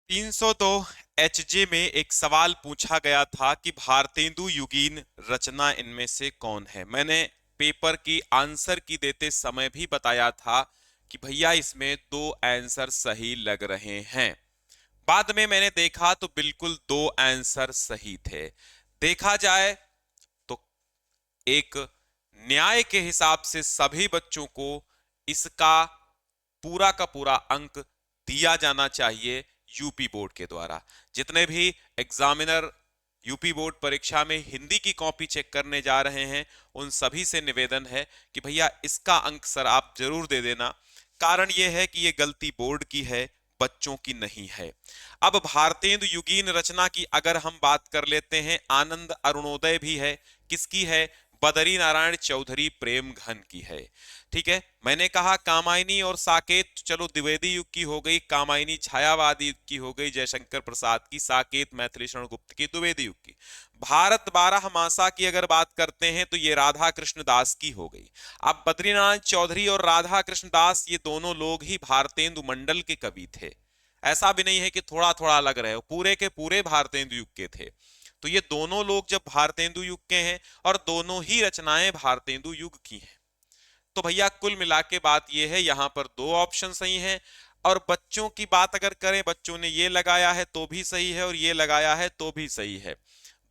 302 HJ में एक सवाल पूछा गया था कि भारतेंदु युगीन रचना इनमें से कौन है। मैंने पेपर की आंसर की देते समय भी बताया था कि भैया इसमें दो आंसर सही लग रहे हैं। बाद में मैंने देखा तो बिल्कुल दो आंसर सही थे। देखा जाए तो एक न्याय के हिसाब से सभी बच्चों को इसका पूरा का पूरा अंक दिया जाना चाहिए यूपी बोर्ड के द्वारा। जितने भी एग्जामिनर यूपी बोर्ड परीक्षा में हिंदी की कॉपी चेक करने जा रहे हैं, उन सभी से निवेदन है कि भैया इसका अंक सर आप जरूर दे देना। कारण यह है कि यह गलती बोर्ड की है, बच्चों की नहीं है। अब भारतेंदु युगीन रचना की अगर हम बात कर लेते हैं, आनंद अरुणोदय भी है। किसकी है? बदरी नारायण चौधरी प्रेम घन की है। ठीक है, मैंने कहा कामायनी और साकेत, चलो द्विवेदी युग की हो गई, कामायनी छायावादी युग की हो गई जयशंकर प्रसाद की, साकेत मैथिली शरण गुप्त की द्विवेदी युग की। भारत बारह मासा की अगर बात करते हैं तो ये राधा कृष्ण दास की हो गई। अब बद्रीनारायण चौधरी और राधा कृष्ण दास ये दोनों लोग ही भारतेंदु मंडल के कवि थे। ऐसा भी नहीं है कि थोड़ा थोड़ा अलग रहे, पूरे के पूरे भारतेंदु युग के थे। तो ये दोनों लोग जब भारतेंदु युग के हैं और दोनों ही रचनाएं भारतेंदु युग की हैं, तो भैया कुल मिला के बात यह है यहां पर दो ऑप्शन सही हैं। और बच्चों की बात अगर करें, बच्चों ने ये लगाया है तो भी सही है और ये लगाया है तो भी सही है,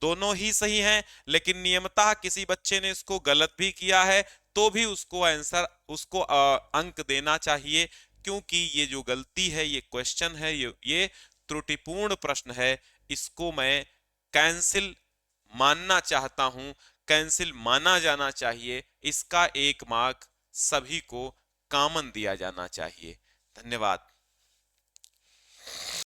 दोनों ही सही हैं। लेकिन नियमतः किसी बच्चे ने इसको गलत भी किया है तो भी उसको आंसर, उसको अंक देना चाहिए, क्योंकि ये जो गलती है, ये क्वेश्चन है, ये त्रुटिपूर्ण प्रश्न है। इसको मैं कैंसिल मानना चाहता हूं, कैंसिल माना जाना चाहिए। इसका एक मार्क सभी को कॉमन दिया जाना चाहिए। धन्यवाद।